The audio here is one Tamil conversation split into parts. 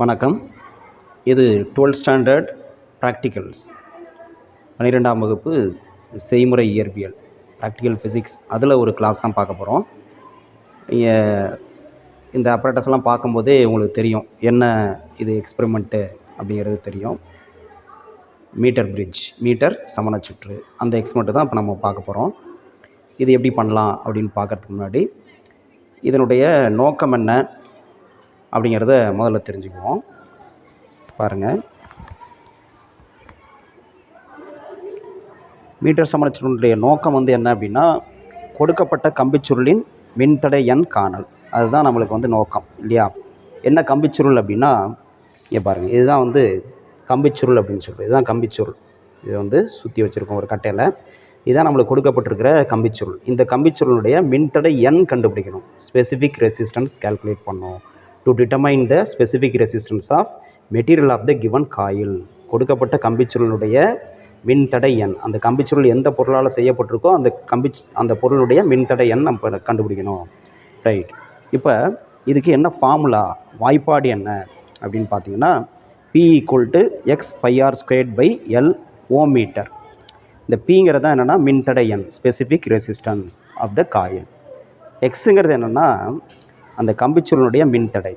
வணக்கம். இது 12th ஸ்டாண்டர்ட் ப்ராக்டிகல்ஸ் 12ஆம் வகுப்பு செய்முறை இயற்பியல் ப்ராக்டிக்கல் ஃபிசிக்ஸ் அதில் ஒரு கிளாஸ் தான் பார்க்க போகிறோம். நீங்கள் இந்த அப்ராட்டஸ்லாம் பார்க்கும்போதே உங்களுக்கு தெரியும் என்ன இது எக்ஸ்பெரிமெண்ட்டு அப்படிங்கிறது தெரியும். மீட்டர் சமணச்சுற்று அந்த எக்ஸ்பெரிமெண்ட்டு தான் இப்போ நம்ம பார்க்க போகிறோம். இது எப்படி பண்ணலாம் அப்படின்னு பார்க்குறதுக்கு முன்னாடி இதனுடைய நோக்கம் என்ன அப்படிங்கிறத முதல்ல தெரிஞ்சுக்குவோம். பாருங்கள், மீட்டர் சமணச்சுருளுடைய நோக்கம் என்ன அப்படின்னா, கொடுக்கப்பட்ட கம்பிச்சுருளின் மின்தடை எண் காணல். அதுதான் நம்மளுக்கு நோக்கம் இல்லையா. என்ன கம்பிச்சுருள் அப்படின்னா, இங்கே பாருங்கள், இதுதான் கம்பிச்சுருள் அப்படின்னு சொல்கிறது. இதுதான் கம்பிச்சுருள். இது சுற்றி வச்சுருக்கோம் ஒரு கட்டையில். இதுதான் நம்மளுக்கு கொடுக்கப்பட்டிருக்கிற கம்பிச்சுருள். இந்த கம்பிச்சுருளுடைய மின்தடை எண் கண்டுபிடிக்கணும். ஸ்பெசிஃபிக் ரெசிஸ்டன்ஸ் கால்குலேட் பண்ணணும். To determine the specific resistance of material of the given coil. கொடுக்கப்பட்ட கம்பிச்சுருளுடைய மின்தடை எண், அந்த கம்பிச்சுருள் எந்த பொருளால் செய்யப்பட்டிருக்கோ அந்த பொருளுடைய மின்தடை எண் நம்ம கண்டுபிடிக்கணும். ரைட். இப்போ இதுக்கு என்ன ஃபார்முலா, வாய்ப்பாடு என்ன அப்படின்னு பார்த்தீங்கன்னா, P = x πr²/L ஓம் மீட்டர். இந்த Pங்கிறது தான் என்னென்னா மின்தடை எண், specific resistance of the coil. எக்ஸுங்கிறது என்னென்னா அந்த கம்பிச்சுருளுடைய மின்தடை.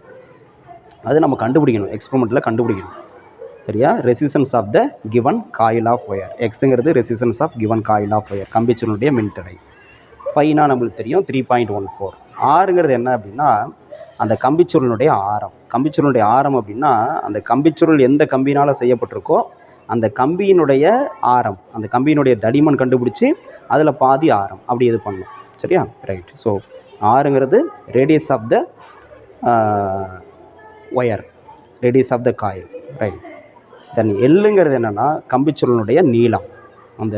அது நம்ம கண்டுபிடிக்கணும், எக்ஸ்பெரிமெண்ட்டில் கண்டுபிடிக்கணும். சரியா. Resistance of the given coil of wire. எக்ஸுங்கிறது resistance of given coil of wire, கம்பிச்சுருளுடைய மின்தடை. பைனா நம்மளுக்கு தெரியும் 3.14. ஆறுங்கிறது என்ன அப்படின்னா அந்த கம்பிச்சுருளுடைய ஆரம். கம்பிச்சுருளுடைய ஆரம் அப்படின்னா அந்த கம்பிச்சுருள் எந்த கம்பினால் செய்யப்பட்டிருக்கோ அந்த கம்பியினுடைய ஆரம், அந்த கம்பியினுடைய தடிமன் கண்டுபிடிச்சி அதில் பாதி ஆரம் அப்படி இது பண்ணணும். சரியா. ரைட். ஸோ ஆறுங்கிறது radius of the wire, radius of the coil. Right. Then எல்லுங்கிறது என்னென்னா கம்பிச்சுருளுடைய நீளம், அந்த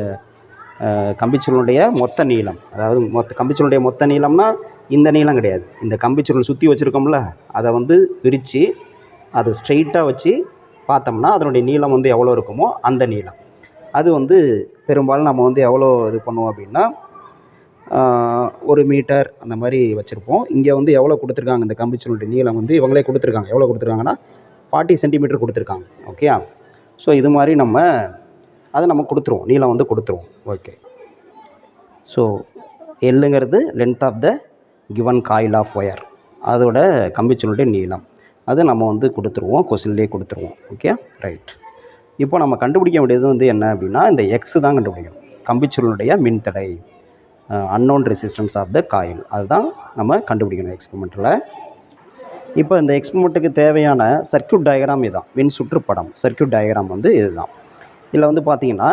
கம்பிச்சுருளுடைய மொத்த நீளம். அதாவது கம்பிச்சுருளுடைய மொத்த நீளம்னா இந்த நீளம் கிடையாது. இந்த கம்பிச்சுருள் சுற்றி வச்சுருக்கோம்ல, அதை பிரித்து அதை ஸ்ட்ரெயிட்டாக வச்சு பார்த்தோம்னா அதனுடைய நீளம் எவ்வளோ இருக்குமோ அந்த நீளம். அது பெரும்பாலும் நம்ம எவ்வளோ இது பண்ணுவோம் அப்படின்னா 1 மீட்டர் அந்த மாதிரி வச்சுருப்போம். இங்கே எவ்வளோ கொடுத்துருக்காங்க, இந்த கம்பிச்சுருளுடைய நீளம் இவங்களே கொடுத்துருக்காங்க. எவ்வளோ கொடுத்துருக்காங்கன்னா 40 சென்டிமீட்டர் கொடுத்துருக்காங்க. ஓகே. ஸோ இது மாதிரி அதை நம்ம கொடுத்துருவோம், நீளம் கொடுத்துருவோம். ஓகே. ஸோ எல்லுங்கிறது length of the given coil of wire, அதோட கம்பிச்சுருளுடைய நீளம். அதை நம்ம கொடுத்துருவோம், கொஸ்டின்லேயே கொடுத்துருவோம். ஓகே. ரைட். இப்போ நம்ம கண்டுபிடிக்க வேண்டியது என்ன அப்படின்னா இந்த எக்ஸு தான் கண்டுபிடிக்கணும். கம்பிச்சுருளுடைய மின்தடை, unknown resistance of the coil, அதுதான் நம்ம கண்டுபிடிக்கணும் எக்ஸ்பெரிமெண்ட்டில். இப்போ இந்த எக்ஸ்பெரிமெண்ட்டுக்கு தேவையான சர்க்யூட் டயக்ராம் இதுதான், மின் சுற்றுப்படம். சர்க்யூட் டயக்ராம் இதுதான். இதில் பார்த்தீங்கன்னா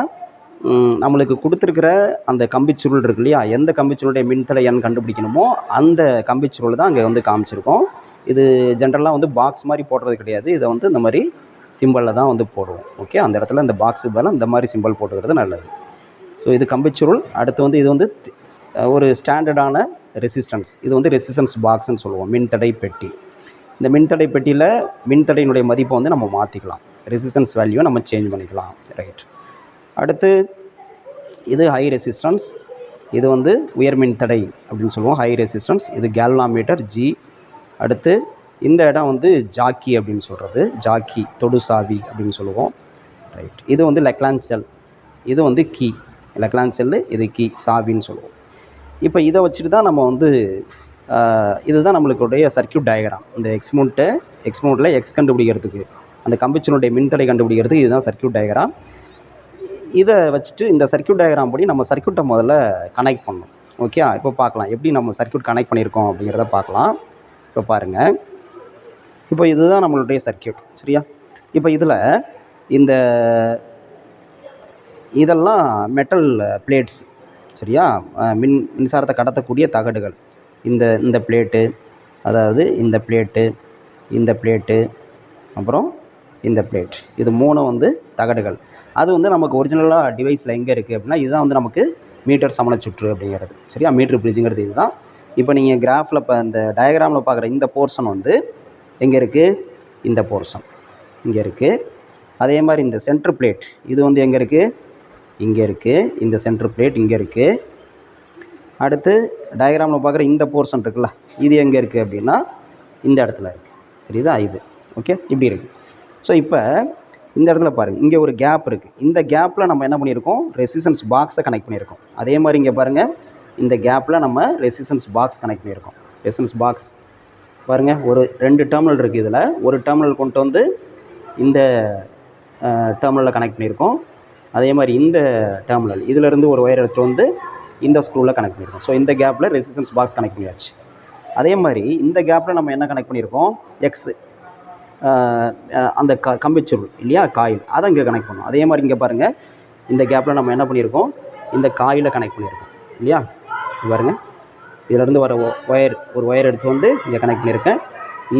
நம்மளுக்கு கொடுத்துருக்கிற அந்த கம்பிச்சுருள் இருக்கு இல்லையா, எந்த கம்பிச்சுருளுடைய மின்தடை எண் கண்டுபிடிக்கணுமோ அந்த கம்பிச்சுருள் தான் அங்கே காமிச்சிருக்கோம். இது ஜென்ரலாக பாக்ஸ் மாதிரி போடுறது கிடையாது. இதை இந்த மாதிரி சிம்பிளில் தான் போடுவோம். ஓகே. அந்த இடத்துல இந்த பாக்ஸுக்கு பதிலாக இந்த மாதிரி சிம்பிள் போட்டுக்கிறது நல்லது. ஸோ இது கம்பிச்சுருள். அடுத்து இது ஒரு ஸ்டாண்டர்டான ரெசிஸ்டன்ஸ். இது ரெசிஸ்டன்ஸ் பாக்ஸ்ன்னு சொல்லுவோம், மின்தடை பெட்டி. இந்த மின்தடை பெட்டியில் மின்தடையினுடைய மதிப்பை நம்ம மாற்றிக்கலாம், ரெசிஸ்டன்ஸ் வேல்யூவை நம்ம சேஞ்ச் பண்ணிக்கலாம். ரைட். அடுத்து இது ஹை ரெசிஸ்டன்ஸ். இது உயர் மின்தடை அப்படின்னு சொல்லுவோம், ஹை ரெசிஸ்டன்ஸ். இது கேல்வாமீட்டர் G. அடுத்து இந்த இடம் ஜாக்கி அப்படின்னு சொல்கிறது, ஜாக்கி தொடு சாவி அப்படின்னு சொல்லுவோம். ரைட். இது லெக்லான்ஸ் செல். இது கீ, லெக்லான்ஸ் செல்லு. இது கீ, சாவின்னு சொல்லுவோம். இப்போ இதை வச்சுட்டு தான் நம்ம இதுதான் நம்மளுடைய சர்க்யூட் டயக்ராம். இந்த எக்ஸ்பெரிமெண்ட்டில் எக்ஸ் கண்டுபிடிக்கிறதுக்கு, அந்த கம்பிச்சுருளுடைய மின்தடை கண்டுபிடிக்கிறதுக்கு இதுதான் சர்க்யூட் டயக்ராம். இதை வச்சுட்டு இந்த சர்க்யூட் டயக்ராம் படி நம்ம சர்க்யூட்டை முதல்ல கனெக்ட் பண்ணணும். ஓகே. இப்போ பார்க்கலாம் எப்படி நம்ம சர்க்யூட் கனெக்ட் பண்ணியிருக்கோம் அப்படிங்கிறத பார்க்கலாம். இப்போ பாருங்கள், இப்போ இதுதான் நம்மளுடைய சர்க்யூட். சரியா. இப்போ இதெல்லாம் மெட்டல் பிளேட்ஸ். சரியா. மின்சாரத்தை கடத்தக்கூடிய தகடுகள். இந்த பிளேட்டு, அதாவது இந்த பிளேட்டு அப்புறம் இந்த பிளேட், இது 3 தகடுகள். அது நமக்கு ஒரிஜினலாக டிவைஸில் எங்கே இருக்குது அப்படின்னா இதுதான் நமக்கு மீட்டர் சமணச்சுற்று அப்படிங்கிறது. சரியா. மீட்டர் பிரிட்ஜுங்கிறது இதுதான். இப்போ நீங்கள் கிராஃபில் இப்போ இந்த டயக்ராமில் பார்க்குற இந்த போர்ஷன் எங்கே இருக்குது, இந்த போர்ஷன் இங்கே இருக்குது. அதே மாதிரி இந்த சென்டர் பிளேட் இது எங்கே இருக்குது, இங்கே இருக்குது. இந்த சென்டர் பிளேட் இங்கே இருக்குது. அடுத்து டயக்ராமில் பார்க்குற இந்த போர்ஷன் இருக்குல்ல, இது எங்கே இருக்குது அப்படின்னா இந்த இடத்துல இருக்குது. தெரியுதா. இது ஓகே, இப்படி இருக்குது. ஸோ இப்போ இந்த இடத்துல பாருங்கள், இங்கே ஒரு கேப் இருக்குது. இந்த கேப்பில் நம்ம என்ன பண்ணியிருக்கோம், ரெசிஸ்டன்ஸ் பாக்ஸை கனெக்ட் பண்ணியிருக்கோம். அதே மாதிரி இங்கே பாருங்கள், இந்த கேப்பில் நம்ம ரெசிஸ்டன்ஸ் பாக்ஸ் கனெக்ட் பண்ணியிருக்கோம். ரெசிஸ்டன்ஸ் பாக்ஸ் பாருங்கள், ஒரு 2 டெர்மினல் இருக்குது. இதில் ஒரு டெர்மினல் கொண்டு வந்து இந்த டெர்மினலில் கனெக்ட் பண்ணியிருக்கோம். அதே மாதிரி இந்த டெர்மினல் இதிலேருந்து ஒரு ஒயர் எடுத்து வந்து இந்த ஸ்க்ரூவில் கனெக்ட் பண்ணியிருக்கோம். ஸோ இந்த கேப்பில் ரெசிஸ்டன்ஸ் பாக்ஸ் கனெக்ட் பண்ணியாச்சு. அதே மாதிரி இந்த கேப்பில் நம்ம என்ன கனெக்ட் பண்ணியிருக்கோம், எக்ஸ் அந்த கம்பிச்சுருள் இல்லையா, காயில், அதை இங்கே கனெக்ட் பண்ணோம். அதே மாதிரி இங்கே பாருங்கள், இந்த கேப்பில் நம்ம என்ன பண்ணியிருக்கோம், இந்த காயிலை கனெக்ட் பண்ணியிருக்கோம் இல்லையா. பாருங்கள், இதிலேருந்து வர ஒரு ஒயர் எடுத்து வந்து இங்கே கனெக்ட் பண்ணியிருக்கேன்.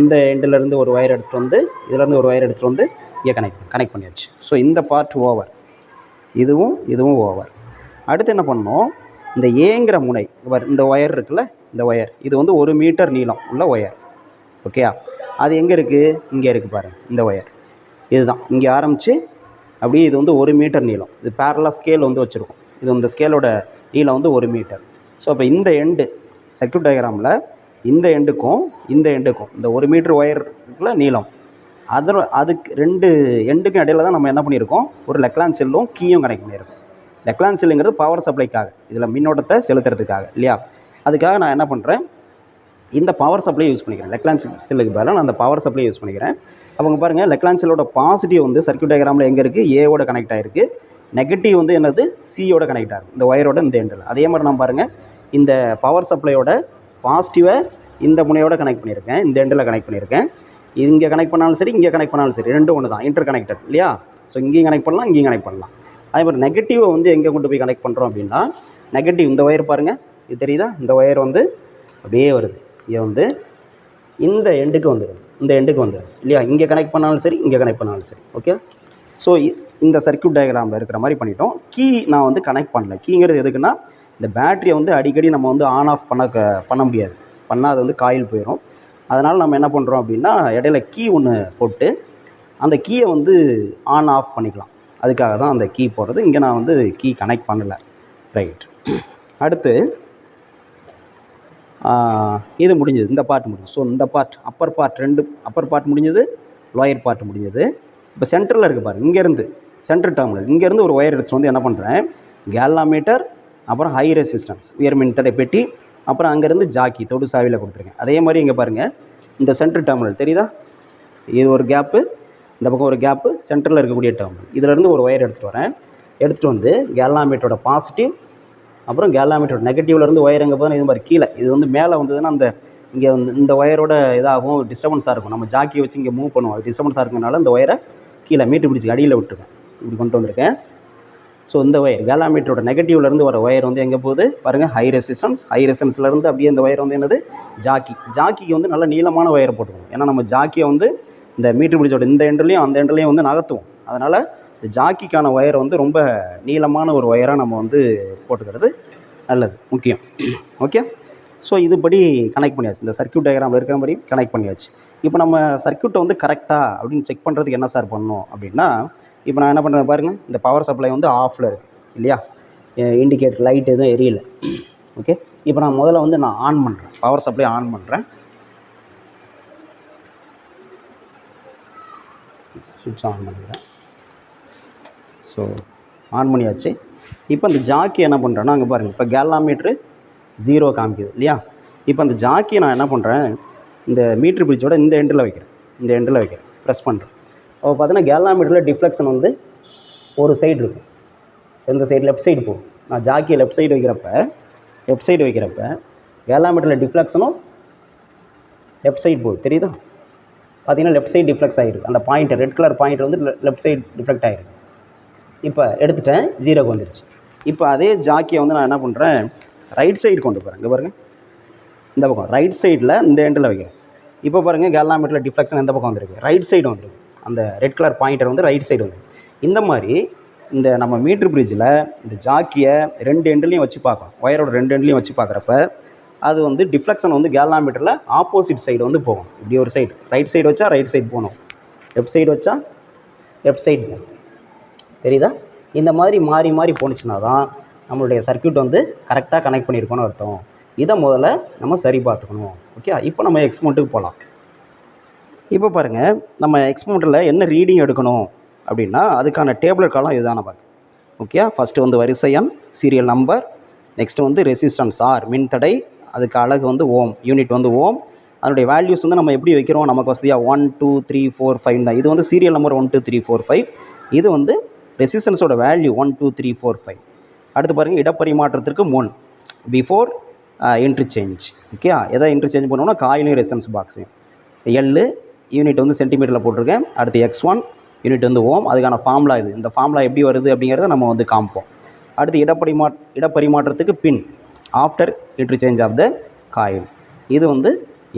இந்த எண்டிலேருந்து ஒரு ஒயர் எடுத்துகிட்டு வந்து இதிலேருந்து ஒரு ஒயர் எடுத்துகிட்டு வந்து இங்கே கனெக்ட் பண்ணியாச்சு. ஸோ இந்த பார்ட் ஓவர், இதுவும் ஓவர். அடுத்து என்ன பண்ணணும், இந்த ஏங்கிற முனை, இந்த ஒயர் இருக்குல்ல, இந்த ஒயர் இது வந்து 1 மீட்டர் நீளம் உள்ள ஒயர். ஓகேயா, அது எங்கே இருக்குது, இங்கே இருக்குது பாருங்கள். இந்த ஒயர் இதுதான் இங்கே ஆரம்பித்து அப்படியே இது வந்து 1 மீட்டர் நீளம். இது பேரலாக ஸ்கேல் வந்து வச்சுருக்கோம். இது இந்த ஸ்கேலோட நீளம் வந்து 1 மீட்டர். ஸோ அப்போ இந்த எண்டு சர்க்யூட் டயக்ராமில் இந்த எண்டுக்கும் இந்த இந்த 1 மீட்டர் ஒயருக்குள்ள நீளம், அதுக்கு 2 எண்டுக்கும் இடையில தான் நம்ம என்ன பண்ணியிருக்கோம், ஒரு லெக்லான் செல்லும் கீயும் கனெக்ட் பண்ணியிருக்கோம். லெக்லான் செல்லுங்கிறது பவர் சப்ளைக்காக, இதில் மின்னோட்டத்தை செலுத்துறதுக்காக இல்லையா. அதுக்காக நான் என்ன பண்ணுறேன், இந்த பவர் சப்ளை யூஸ் பண்ணிக்கிறேன். லெக்லான் செல்லுக்கு பதிலாக நான் அந்த பவர் சப்ளை யூஸ் பண்ணிக்கிறேன். அவங்க பாருங்கள், லெக்லான் செல்லோட பாசிட்டிவ் வந்து சர்க்யூட் டயக்ராமில் எங்கே இருக்குது, ஏவோட கனெக்ட் ஆகிருக்கு. நெகட்டிவ் வந்து என்னது, சியோட கனெக்ட் ஆகும், இந்த ஒயரோட இந்த எண்டில். அதே மாதிரி நான் பாருங்கள், இந்த பவர் சப்ளையோட பாசிட்டிவை இந்த முனையோட கனெக்ட் பண்ணியிருக்கேன், இந்த எண்டில் கனெக்ட் பண்ணியிருக்கேன். இங்கே கனெக்ட் பண்ணாலும் சரி, இங்கே கனெக்ட் பண்ணாலும் சரி, ரெண்டும் ஒன்று தான், இன்டர் கனெக்டட் இல்லையா. ஸோ இங்கேயும் கனெக்ட் பண்ணலாம், இங்கேயும் கனெக்ட் பண்ணலாம். அதே மாதிரி நெகட்டிவை வந்து எங்கே கொண்டு போய் கனெக்ட் பண்ணுறோம் அப்படின்னா, நெகட்டிவ் இந்த ஒயர் பாருங்கள், இது தெரியுதா, இந்த ஒயர் வந்து அப்படியே வருது, இங்கே வந்து இந்த எண்டுக்கு வந்துடுது, இந்த எண்டுக்கு வந்துடுது இல்லையா. இங்கே கனெக்ட் பண்ணாலும் சரி, இங்கே கனெக்ட் பண்ணாலும் சரி. ஓகே, ஸோ இந்த சர்க்யூட் டயக்ராமில் இருக்கிற மாதிரி பண்ணிட்டோம். கீ நான் வந்து கனெக்ட் பண்ணல. கீங்கிறது எதுக்குன்னா, இந்த பேட்டரியை வந்து அடிக்கடி நம்ம வந்து ஆன் ஆஃப் பண்ண முடியாது, பண்ணால் அது வந்து காயில் போயிடும். அதனால் நம்ம என்ன பண்ணுறோம் அப்படின்னா, இடையில கீ ஒன்று போட்டு அந்த கீயை வந்து ஆன் ஆஃப் பண்ணிக்கலாம். அதுக்காக தான் அந்த கீ போடுறது. இங்கே நான் வந்து கீ கனெக்ட் பண்ணலை. ரைட், அடுத்து இது முடிஞ்சது, இந்த பார்ட் முடிஞ்சது. ஸோ இந்த பார்ட் அப்பர் பார்ட் முடிஞ்சது, லோயர் பார்ட் முடிஞ்சது. இப்போ சென்டரில் இருக்குது பாருங்கள், இங்கேருந்து சென்டர் டெர்மினல், இங்கேருந்து ஒரு ஒயர் எடுத்து வந்து என்ன பண்ணுறேன், கேல்வாமீட்டர், அப்புறம் ஹை ரெசிஸ்டன்ஸ் உயர் மின்தடை பெட்டி, அப்புறம் அங்கேருந்து ஜாக்கி தொடு சாவியில் கொடுத்துருக்கேன். அதே மாதிரி இங்கே பாருங்கள், இந்த சென்டர் டெர்மினல் தெரியுதா, இது ஒரு கேப்பு, இந்த பக்கம் ஒரு கேப்பு, சென்டரில் இருக்கக்கூடிய டெர்மினல், இதிலேருந்து ஒரு ஒயர் எடுத்துகிட்டு வரேன். எடுத்துகிட்டு வந்து கேல்வாமீட்டரோட பாசிட்டிவ், அப்புறம் கேல்வாமீட்டரோட நெகட்டிவ்லேருந்து ஒயர் எங்கே போதும், இது மாதிரி கீழே, இது வந்து மேலே வந்ததுன்னா அந்த இங்கே வந்து இந்த ஒயரோட இதாகும், டிஸ்டர்பன்ஸாக இருக்கும். நம்ம ஜாக்கியை வச்சு இங்கே மூவ் பண்ணுவோம், அது டிஸ்டர்பன்ஸாக இருக்கிறதுனால இந்த ஒயரை கீழே மீட்டு பிடிச்சி அடியில் விட்டுருக்கேன், இப்படி கொண்டு வந்திருக்கேன். ஸோ இந்த ஒயர் கேல்வாமீட்டரோட நெகட்டிவ்லேருந்து வர ஒயர் வந்து எங்கே போகுது பாருங்கள், ஹை ரெசிஸ்டன்ஸ்லேருந்து அப்படியே இந்த ஒயர் வந்து என்னது, ஜாக்கிக்கு வந்து நல்ல நீளமான ஒயரை போட்டுக்கணும். ஏன்னா நம்ம ஜாக்கியை வந்து இந்த மீட்டர் பிடிச்சோட இந்த எண்ட்லேயும் அந்த எண்ட்லேயும் வந்து நகர்த்துவோம். அதனால் இந்த ஜாக்கிக்கான ஒயரை வந்து ரொம்ப நீளமான ஒரு ஒயராக நம்ம வந்து போட்டுக்கிறது நல்லது, முக்கியம். ஓகே, ஸோ இதுபடி கனெக்ட் பண்ணியாச்சு, இந்த சர்க்யூட் டயக்ராமில் இருக்கிற மாதிரி கனெக்ட் பண்ணியாச்சு. இப்போ நம்ம சர்க்யூட்டை வந்து கரெக்டாக அப்படின்னு செக் பண்ணுறதுக்கு என்ன சார் பண்ணணும் அப்படின்னா, இப்போ நான் என்ன பண்ணுறது பாருங்கள், இந்த பவர் சப்ளை வந்து ஆஃபில் இருக்குது இல்லையா, இண்டிகேட்டர் லைட் எதுவும் எரியல. ஓகே, இப்போ நான் முதல்ல வந்து நான் ஆன் பண்ணுறேன், பவர் சப்ளை ஆன் பண்ணுறேன். சுவிட்ச் ஆன் பண்ணிக்கிறேன். ஸோ ஆன் பண்ணியாச்சு. இப்போ அந்த ஜாக்கி என்ன பண்ணுறேன்னா, அங்கே பாருங்கள், இப்போ கேல்வாமீட்ரு 0 காமிக்குது இல்லையா. இப்போ அந்த ஜாக்கியை நான் என்ன பண்ணுறேன், இந்த மீட்ரு பிரிட்ஜோட இந்த எண்டில் வைக்கிறேன், ப்ரெஸ் பண்ணுறேன். அப்போ பார்த்தீங்கன்னா கேல்வாமீட்டரில் டிஃப்ளெக்ஷன் வந்து ஒரு சைடு இருக்கும், எந்த சைடு, லெஃப்ட் சைடு போகும். நான் ஜாக்கியை லெஃப்ட் சைடு வைக்கிறப்ப கேல்வாமீட்டரில் டிஃப்ளெக்ஷனும் லெஃப்ட் சைடு போகுது, தெரியுதா. பார்த்தீங்கன்னா லெஃப்ட் சைடு டிஃப்ளெக்ஸ் ஆகிருக்கு, அந்த பாயிண்ட் ரெட் கலர் பாயிண்ட் வந்து லெஃப்ட் சைடு டிஃப்ளெக்ட் ஆகிருக்கு. இப்போ எடுத்துட்டேன், 0க்கு வந்துடுச்சு. இப்போ அதே ஜாக்கியை வந்து நான் என்ன பண்ணுறேன், ரைட் சைடு கொண்டு போகிறேன். இங்கே பாருங்கள், இந்த பக்கம் ரைட் சைடில் இந்த எண்டில் வைக்கிறேன். இப்போ பாருங்கள், கேல்வாமீட்டரில் டிஃப்ளெக்ஷன் எந்த பக்கம் வந்துருக்கு, ரைட் சைடு வந்துருக்கு, அந்த ரெட் கலர் பாயிண்டர் வந்து ரைட் சைடு வந்து. இந்த மாதிரி இந்த நம்ம மீட்ரு பிரிட்ஜில் இந்த ஜாக்கியை 2 எண்ட்லேயும் வச்சு பார்க்கணும், ஒயரோட 2 எண்ட்லேயும் வச்சு பார்க்குறப்ப அது வந்து டிஃப்ளெக்ஷன் வந்து கேல்வாமீட்டரில் ஆப்போசிட் சைடு வந்து போகும். இப்படி ஒரு சைடு, ரைட் சைடு வச்சா ரைட் சைடு போகணும், லெஃப்ட் சைடு வச்சா லெஃப்ட் சைடு போகணும், தெரியுதா. இந்த மாதிரி மாறி மாறி போணுச்சுன்னா தான் நம்மளுடைய சர்க்யூட் வந்து கரெக்டாக கனெக்ட் பண்ணியிருக்கோன்னு அர்த்தம். இதை முதல்ல நம்ம சரி பார்த்துக்கணும். ஓகே, இப்போ நம்ம எக்ஸ்பெரிமெண்ட்டுக்கு போகலாம். இப்போ பாருங்கள், நம்ம எக்ஸ்பெரிமெண்ட்டில் என்ன ரீடிங் எடுக்கணும் அப்படின்னா அதுக்கான டேபிளர் காலம் இதுதான் நமக்கு. ஓகே, ஃபஸ்ட்டு வந்து வரிசை எண், சீரியல் நம்பர், நெக்ஸ்ட்டு வந்து ரெசிஸ்டன்ஸ் ஆர் மின்தடை, அதுக்கு அலகு வந்து ஓம், யூனிட் வந்து ஓம். அதனுடைய வேல்யூஸ் வந்து நம்ம எப்படி வைக்கிறோம், நமக்கு வசதியாக 1 2 3 4 5 தான். இது வந்து சீரியல் நம்பர் 1 2 3 4 5. இது வந்து ரெசிஸ்டன்ஸோட வேல்யூ 1 2 3 4 5. அடுத்து பாருங்கள், இடப்பரிமாற்றத்திற்கு முன், பிஃபோர் இன்டர்சேஞ்ச். ஓகே, எதை இன்டர்சேஞ்ச் பண்ணோம்னா காயிலையும் ரெசிஸ்டன்ஸ் பாக்ஸையும். எல் யூனிட் வந்து சென்டிமீட்டரில் போட்டிருக்கேன். அடுத்து x1 யூனிட் வந்து ஓம். அதுக்கான ஃபார்முலா இது. இந்த ஃபார்முலா எப்படி வருது அப்படிங்கிறத நம்ம வந்து காமிப்போம். அடுத்து இடப்பரிமாற்றத்துக்கு பின், after interchange of the coil, இது வந்து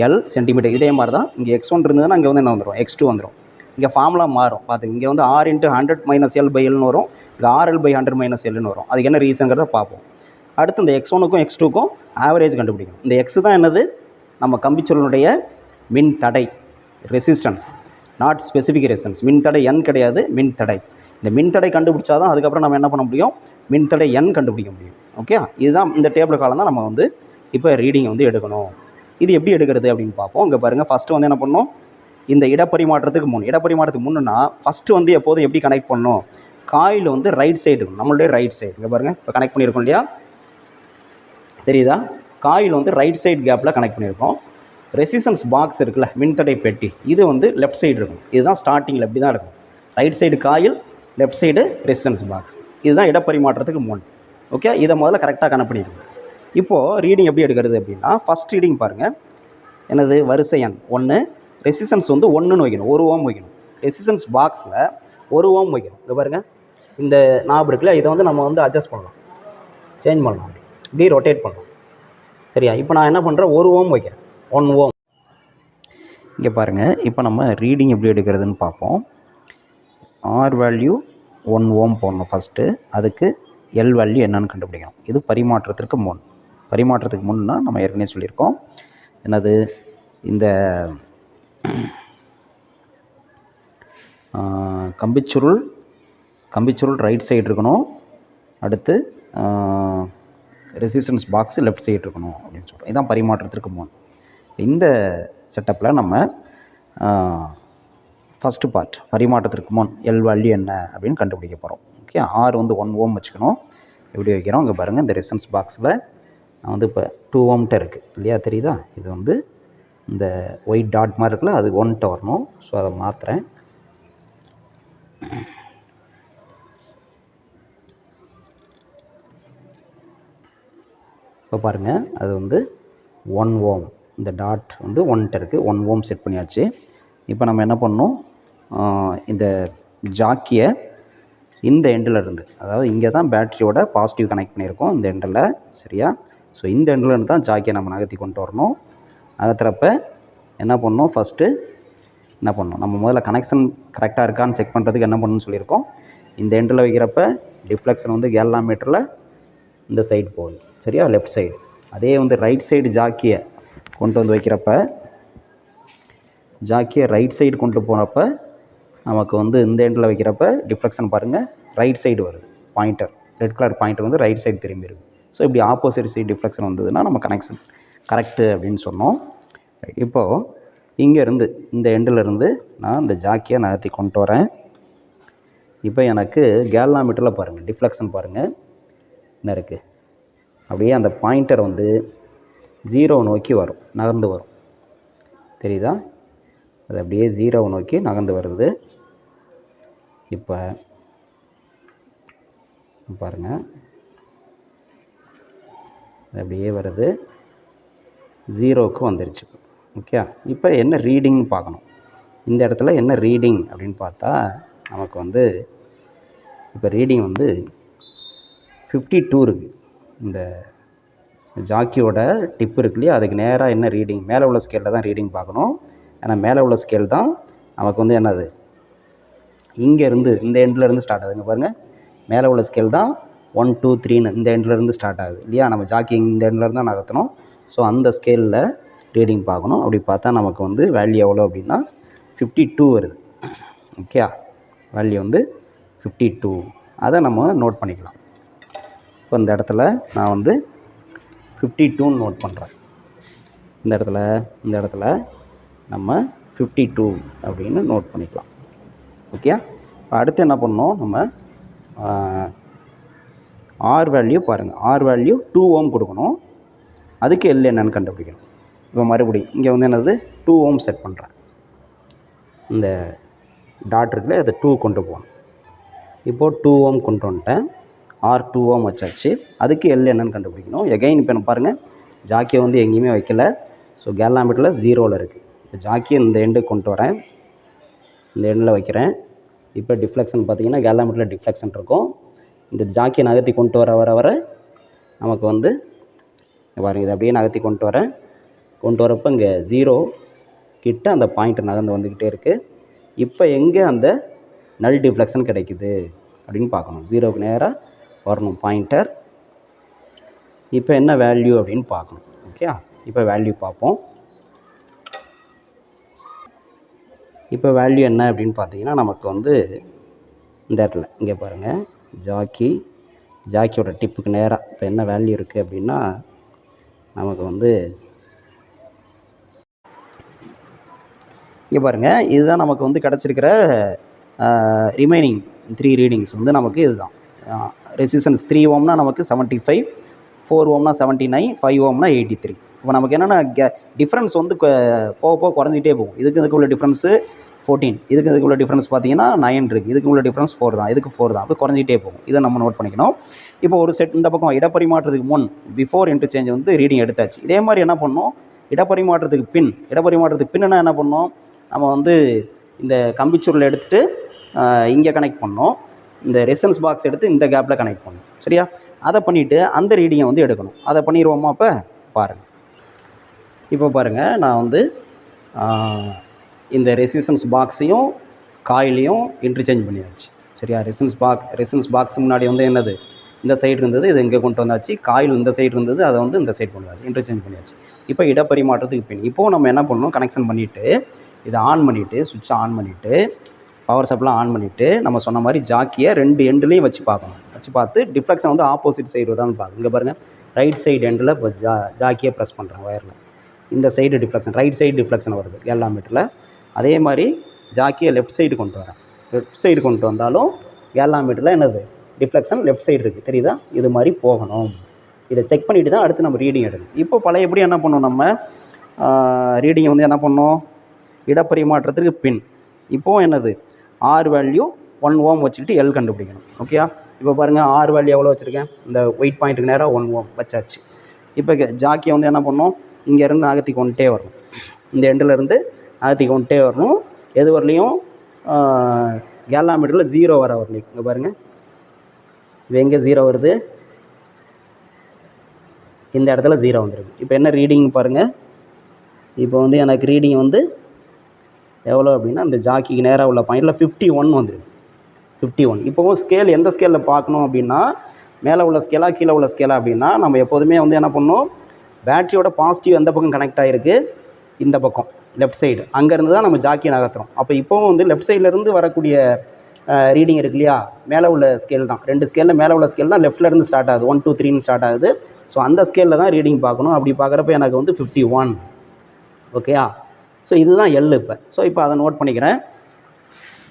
எல் சென்டிமீட்டர். இதே மாதிரி தான் இங்கே x1 இருந்ததுன்னா இங்கே வந்து என்ன வந்துடும், x2 வந்துடும். இங்கே ஃபார்முலா மாறும் பார்த்துங்க. இங்கே வந்து r × 100 - L/Lன்னு வரும், இங்கே RL/100 - Lன்னு வரும். அதுக்கு என்ன ரீசன்கிறத பார்ப்போம். அடுத்து இந்த x1க்கும் x2க்கும் ஆவரேஜ் கண்டுபிடிக்கணும். இந்த x தான் என்னது, நம்ம கம்பிச்சுருளுடைய மின் தடை, ரெசிஸ்டன்ஸ், நாட் ஸ்பெசிஃபிக் ரெசிஸ்டன்ஸ். மின்தடை n கிடையாது, மின்தடை. இந்த மின்தடை கண்டுபிடிச்சா தான் அதுக்கப்புறம் நம்ம என்ன பண்ண முடியும், மின்தடை n கண்டுபிடிக்க முடியும். ஓகே, இதுதான் இந்த டேபிள் காலம் தான் நம்ம வந்து இப்போ ரீடிங் வந்து எடுக்கணும். இது எப்படி எடுக்கிறது அப்படின்னு பார்ப்போம். இங்கே பாருங்கள், ஃபஸ்ட்டு வந்து என்ன பண்ணணும், இந்த இடப்பரிமாற்றத்துக்கு முன்னுன்னா ஃபஸ்ட்டு வந்து எப்போதும் எப்படி கனெக்ட் பண்ணணும், காயில் வந்து ரைட் சைடு, நம்மளுடைய ரைட் சைடு. இங்கே பாருங்கள், இப்போ கனெக்ட் பண்ணியிருக்கோம் இல்லையா, தெரியுதா, காயில் வந்து ரைட் சைடு கேப்பில் கனெக்ட் பண்ணியிருக்கோம். ரெசிஸ்டன்ஸ் பாக்ஸ் இருக்குல்ல, மின்தடை பெட்டி, இது வந்து லெஃப்ட் சைடு இருக்கும். இதுதான் ஸ்டார்டிங்கில் இப்படி தான் இருக்கும். Right side coil, left side resistance box. இதுதான் இடப்பரிமாற்றத்துக்கு முன். ஓகே, இதை முதல்ல கரெக்டாக கனெக்ட் பண்ணியிருக்கோம். இப்போது ரீடிங் எப்படி எடுக்கிறது அப்படின்னா, ஃபஸ்ட் ரீடிங் பாருங்கள், என்னது, வரிசை எண் 1, ரெசிஸ்டன்ஸ் வந்து 1ன்னு வைக்கணும், 1 ஓம் வைக்கணும். ரெசிஸ்டன்ஸ் பாக்ஸில் 1 ஓம் வைக்கணும். இங்கே பாருங்கள், இந்த நாப் இருக்குல்ல, இதை வந்து நம்ம வந்து அட்ஜஸ்ட் பண்ணலாம், சேஞ்ச் பண்ணலாம், இப்படி ரொட்டேட் பண்ணலாம். சரியா, இப்போ நான் என்ன பண்ணுறேன், 1 ஓம் வைக்கிறேன், 1 ஓம். இங்கே பாருங்கள், இப்போ நம்ம ரீடிங் எப்படி எடுக்கிறதுன்னு பார்ப்போம். ஆர் வேல்யூ 1 ஓம் போடணும் ஃபஸ்ட்டு. அதுக்கு எல் வேல்யூ என்னன்னு கண்டுபிடிக்கணும். இது பரிமாற்றத்திற்கு முன். பரிமாற்றத்துக்கு முன்னா நம்ம ஏற்கனவே சொல்லியிருக்கோம், என்னது, இந்த கம்பிச்சுருள் ரைட் சைடு இருக்கணும். அடுத்து ரெசிஸ்டன்ஸ் பாக்ஸு லெஃப்ட் சைடு இருக்கணும் அப்படின்னு சொல்கிறோம். இதுதான் பரிமாற்றத்திற்கு முன். இந்த செட்டப்பில் நம்ம ஃபஸ்ட்டு பார்ட், பரிமாற்றத்திற்கு முன் எல் வேல்யூ என்ன அப்படின்னு கண்டுபிடிக்க போகிறோம். ஓகே, ஆர் வந்து 1 ஓம் வச்சுக்கணும். எப்படி வைக்கிறோம், இங்கே பாருங்கள், இந்த ரெசிஸ்டன்ஸ் பாக்ஸில் நான் வந்து இப்போ 2 ஓம்கிட்ட இருக்குது இல்லையா, தெரியுதா, இது வந்து இந்த ஒயிட் டாட் மாதிரி இருக்குல்ல, அது 1ட்ட வரணும். ஸோ அதை மாற்றுறேன். இப்போ பாருங்கள், அது வந்து 1 ஓம், இந்த டாட் வந்து 1ட்ட இருக்குது, 1 ஓம் செட் பண்ணியாச்சு. இப்போ நம்ம என்ன பண்ணணும், இந்த ஜாக்கியை இந்த எண்டில் இருந்து, அதாவது இங்கே தான் பேட்டரியோட பாசிட்டிவ் கனெக்ட் பண்ணியிருக்கோம், இந்த எண்டில். சரியா, ஸோ இந்த எண்டில் இருந்து தான் ஜாக்கியை நம்ம நகர்த்தி கொண்டு வரணும். நகர்த்துறப்ப என்ன பண்ணணும், ஃபஸ்ட்டு என்ன பண்ணணும், நம்ம முதல்ல கனெக்ஷன் கரெக்டாக இருக்கான்னு செக் பண்ணுறதுக்கு என்ன பண்ணணும்னு சொல்லியிருக்கோம். இந்த எண்டில் வைக்கிறப்ப டிஃப்ளெக்ஷன் வந்து கேல்வாமீட்டரில் இந்த சைடு போகுது. சரியா, லெஃப்ட் சைடு. அதே வந்து ரைட் சைடு ஜாக்கியை கொண்டு வந்து வைக்கிறப்ப, ஜாக்கியை ரைட் சைடு கொண்டு போனப்போ நமக்கு வந்து இந்த எண்டில் வைக்கிறப்ப டிஃப்ளெக்ஷன் பாருங்கள், ரைட் சைடு வருது. பாயிண்டர், ரெட் கலர் பாயிண்டர் வந்து ரைட் சைடு திரும்பி இருக்குது. ஸோ இப்படி ஆப்போசிட் சைடு டிஃப்ளெக்ஷன் வந்ததுன்னா நம்ம கனெக்ஷன் கரெக்டு அப்படின்னு சொன்னோம். இப்போது இங்கேருந்து இந்த எண்டிலேருந்து நான் இந்த ஜாக்கியை நகர்த்தி கொண்டு வரேன். இப்போ எனக்கு கேல்வாமீட்டரில் பாருங்கள், டிஃப்ளெக்ஷன் பாருங்கள் என்ன இருக்குது, அப்படியே அந்த பாயிண்டர் வந்து 0 நோக்கி வரும், நகர்ந்து வரும். தெரியுதா, அது அப்படியே 0 நோக்கி நகர்ந்து வருது. இப்போ பாருங்கள், அது அப்படியே வருது, 0க்கு வந்துருச்சு. ஓகே, இப்போ என்ன ரீடிங்னு பார்க்கணும். இந்த இடத்துல என்ன ரீடிங் அப்படின்னு பார்த்தா நமக்கு வந்து இப்போ ரீடிங் வந்து 52 இருக்குது. இந்த ஜாக்கியோட டிப் இருக்கு இல்லையா, அதுக்கு நேராக என்ன ரீடிங், மேலே உள்ள ஸ்கேலில் தான் ரீடிங் பார்க்கணும். ஏன்னா மேலே உள்ள ஸ்கேல் தான் நமக்கு வந்து என்னது, இங்கேருந்து இந்த எண்ட்லேருந்து ஸ்டார்ட் ஆகுதுங்க பாருங்கள். மேலே உள்ள ஸ்கேல் தான் 1 2 3ன்னு இந்த எண்ட்லேருந்து ஸ்டார்ட் ஆகுது இல்லையா, நம்ம ஜாக்கி இந்த எண்ட்லேருந்து தான் நகர்த்தணும். ஸோ அந்த ஸ்கேலில் ரீடிங் பார்க்கணும். அப்படி பார்த்தா நமக்கு வந்து வேல்யூ எவ்வளோ அப்படின்னா 52 வருது. ஓகே, வேல்யூ வந்து 52, அதை நம்ம நோட் பண்ணிக்கலாம். இப்போ இந்த இடத்துல நான் வந்து 52ன்னு நோட் பண்ணுறேன். இந்த இடத்துல நம்ம 52 அப்படின்னு நோட் பண்ணிக்கலாம். ஓகே, இப்போ அடுத்து என்ன பண்ணோம் நம்ம ஆர் வேல்யூ பாருங்கள், ஆர் வேல்யூ 2 ஓம் கொடுக்கணும். அதுக்கு எல் என்னன்னு கண்டுபிடிக்கணும். இப்போ மறுபடியும் இங்கே வந்து என்னது 2 ஓம் செட் பண்ணுறேன். இந்த டாட் இருக்குல்ல, அதை 2 கொண்டு போகணும். இப்போது 2 ஓம் கொண்டு வந்துட்டேன். ஆர் 2 ஓம் வச்சாச்சு. அதுக்கு எல் என்னன்னு கண்டுபிடிக்கணும். எகைன் இப்போ என்ன பாருங்கள், ஜாக்கியை வந்து எங்கேயுமே வைக்கல. ஸோ கேலாமீட்டரில் 0ல் இருக்குது. இப்போ ஜாக்கியை இந்த எண்டுக்கு கொண்டு வரேன், இந்த எண்டில் வைக்கிறேன். இப்போ டிஃப்ளெக்ஷன் பார்த்தீங்கன்னா கேலாமீட்டரில் டிஃப்ளெக்ஷன் இருக்கும். இந்த ஜாக்கியை நகர்த்தி கொண்டு வர நமக்கு வந்து பாருங்கள், இதை அப்படியே நகர்த்தி கொண்டு வரப்போ இங்கே 0 கிட்ட அந்த பாயிண்ட் நகர்ந்து வந்துக்கிட்டே இருக்குது. இப்போ எங்கே அந்த நல் டிஃப்ளெக்ஷன் கிடைக்குது அப்படின்னு பார்க்கணும். 0க்கு நேராக வரணும் பாயிண்டர். இப்போ என்ன வேல்யூ அப்படின்னு பார்க்கணும். ஓகே, இப்போ வேல்யூ பார்ப்போம். இப்போ வேல்யூ என்ன அப்படின்னு பார்த்தீங்கன்னா நமக்கு வந்து இந்த இடத்துல இங்கே பாருங்கள், ஜாக்கியோட டிப்புக்கு நேராக இப்போ என்ன வேல்யூ இருக்குது அப்படின்னா நமக்கு வந்து இங்கே பாருங்கள், இதுதான் நமக்கு வந்து கிடச்சிருக்கிற ரிமைனிங் 3 ரீடிங்ஸ் வந்து நமக்கு இதுதான். ரெசிஸ்டன்ஸ் 3 ஓம்னா நமக்கு 75, 4 ஓம்னா 79, 5 ஓம்னா 83. இப்போ நமக்கு என்னென்னா டிஃப்ரென்ஸ் வந்து போக குறைஞ்சிட்டே போகும். இதுக்கு உள்ள டிஃப்ரென்ஸு 14, இதுக்கு உள்ள டிஃப்ரென்ஸ் பார்த்தீங்கன்னா 9 இருக்குது. இதுக்கு உள்ள டிஃப்ரென்ஸ் 4 தான், இதுக்கு 4 தான். அப்போ குறைஞ்சிட்டே போகும். இதை நம்ம நோட் பண்ணிக்கணும். இப்போ ஒரு செட் இந்த பக்கம் இடப்பரிமாற்றத்துக்கு முன் பிஃபோர் இன்டர்சேஞ்ச் வந்து ரீடிங் எடுத்தாச்சு. இதே மாதிரி என்ன பண்ணோம், இடப்பரிமாற்றத்துக்கு பின்னுனா என்ன பண்ணோம், நம்ம வந்து இந்த கம்பிச்சுருளை எடுத்துகிட்டு இங்கே கனெக்ட் பண்ணோம். இந்த ரெசன்ஸ் பாக்ஸ் எடுத்து இந்த கேப்பில் கனெக்ட் பண்ணணும். சரியா, அதை பண்ணிவிட்டு அந்த ரீடிங்கை வந்து எடுக்கணும். அதை பண்ணிடுவோமா? அப்போ பாருங்கள், இப்போ பாருங்கள், நான் வந்து இந்த ரெசிஸ்டன்ஸ் பாக்ஸையும் காயிலையும் இன்டர்சேஞ்ச் பண்ணியாச்சு. சரியா, ரெசிஸ்டன்ஸ் பாக்ஸ் முன்னாடி வந்து என்னது இந்த சைடு இருந்தது, இது இங்கே கொண்டு வந்தாச்சு. காயில் இந்த சைடு இருந்தது, அதை வந்து இந்த சைடு கொண்டு வந்தாச்சு, இன்டர்சேஞ்ச் பண்ணியாச்சு. இப்போ இடப்பரிமாற்றத்துக்கு பின் இப்போது நம்ம என்ன பண்ணணும், கனெக்ஷன் பண்ணிவிட்டு இதை ஆன் பண்ணிவிட்டு சுவிட்சை ஆன் பண்ணிவிட்டு பவர் சப்ளை ஆன் பண்ணிவிட்டு நம்ம சொன்ன மாதிரி ஜாக்கியை 2 எண்டுலேயும் வச்சு பார்க்கணும். வச்சு பார்த்து டிஃப்ளெக்ஷன் வந்து ஆப்போசிட் சைடு வருதான்னு பார்க்கணும். இங்கே பாருங்கள், ரைட் சைடு எண்டில் இப்போ ஜாக்கியை ப்ரெஸ் பண்ணுறேன் ஒயரில். இந்த side deflection, right side deflection வருது கேலாமீட்டரில். அதே மாதிரி ஜாக்கியை லெஃப்ட் சைடு கொண்டு வரேன். லெஃப்ட் சைடு கொண்டு வந்தாலும் கேலாமீட்டரில் என்னது டிஃப்ளெக்ஷன் லெஃப்ட் சைடு இருக்குது. தெரியுதா? இது மாதிரி போகணும். இதை செக் பண்ணிவிட்டு தான் அடுத்து நம்ம ரீடிங் எடுக்கணும். இப்போ பழையபடி என்ன பண்ணோம், நம்ம ரீடிங்கை வந்து என்ன பண்ணோம், இடப்பரிமாற்றத்துக்கு பின் இப்போது என்னது ஆர் வேல்யூ 1 ஓம் வச்சுக்கிட்டு எல் கண்டுபிடிக்கணும். ஓகே, இப்போ பாருங்கள், ஆர் வேல்யூ எவ்வளோ வச்சுருக்கேன், இந்த ஒயிட் பாயிண்ட்டுக்கு நேராக 1 ஓம் வச்சாச்சு. இப்போ ஜாக்கியை வந்து என்ன பண்ணோம், இங்கேருந்து நகர்த்தி கொண்டே வரணும். இந்த எண்டுலேருந்து நகர்த்தி கொண்டே வரணும். எது வரலையும் கேலாமீட்டரில் 0 வரலையும். இங்கே பாருங்கள், இது எங்கே 0 வருது, இந்த இடத்துல 0 வந்துருக்கு. இப்போ என்ன ரீடிங் பாருங்கள், இப்போ வந்து எனக்கு ரீடிங் வந்து எவ்வளோ அப்படின்னா இந்த ஜாக்கிக்கு நேராக உள்ள பாயிண்டில் 51 வந்துருக்கு. 51. இப்போவும் ஸ்கேல் எந்த ஸ்கேலில் பார்க்கணும் அப்படின்னா மேலே உள்ள ஸ்கேலா கீழே உள்ள ஸ்கேலா அப்படின்னா நம்ம எப்போதுமே வந்து என்ன பண்ணணும், பேட்டரியோட பாசிட்டிவ் எந்த பக்கம் கனெக்ட் ஆகிருக்கு, இந்த பக்கம் லெஃப்ட் சைடு, அங்கேருந்து தான் நம்ம ஜாக்கியை நகர்த்துறோம். அப்போ இப்போவும் வந்து லெஃப்ட் சைட்லேருந்து வரக்கூடிய ரீடிங் இருக்கு இல்லையா, மேலே உள்ள ஸ்கேல் தான். 2 ஸ்கேலில் மேலே உள்ள ஸ்கேல் தான் லெஃப்ட்லேருந்து ஸ்டார்ட் ஆகுது, 1 2 3ன்னு ஸ்டார்ட் ஆகுது. ஸோ அந்த ஸ்கேலில் தான் ரீடிங் பார்க்கணும். அப்படி பார்க்குறப்ப எனக்கு வந்து 51. ஓகேயா, ஸோ இதுதான் எல். இப்போ இப்போ அதை நோட் பண்ணிக்கிறேன்.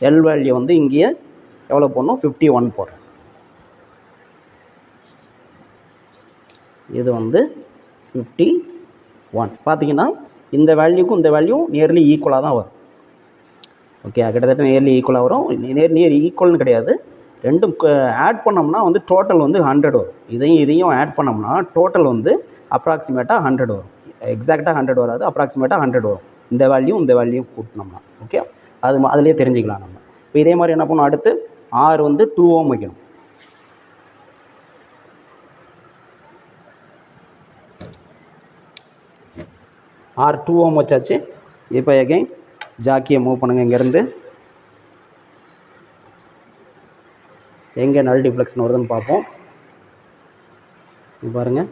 எல் வேல்யூ வந்து இங்கேயே எவ்வளோ போடணும், 51 போடுறேன். இது வந்து 51. பார்த்தீங்கன்னா இந்த வேல்யூக்கும் இந்த வேல்யூ நியர்லி ஈக்குவலாக தான் வரும். ஓகே, கிட்டத்தட்ட நியர்லி ஈக்குவலாக வரும். நியர் ஈக்குவல்னு கிடையாது, ரெண்டும் ஆட் பண்ணோம்னா வந்து டோட்டல் வந்து 100 வரும். இதையும் ஆட் பண்ணோம்னா டோட்டல் வந்து அப்ராக்சிமேட்டாக 100 வரும். எக்ஸாக்டாக 100 வராது, அப்ராக்சிமேட்டாக 100 வரும். இந்த வேல்யூ கூட்டினோம்னா. ஓகே, அதுலேயே தெரிஞ்சுக்கலாம் நம்ம. இப்போ இதே மாதிரி என்ன பண்ணணும், அடுத்து ஆர் வந்து 2 ஓம் வைக்கணும். ஆர் 2 ஓம் வச்சாச்சு. இப்போ எகைன் ஜாக்கியை மூவ் பண்ணுங்கள். இங்கேருந்து எங்கே நல் டிஃப்ளெக்ஷன் வருதுன்னு பார்ப்போம். பாருங்கள்,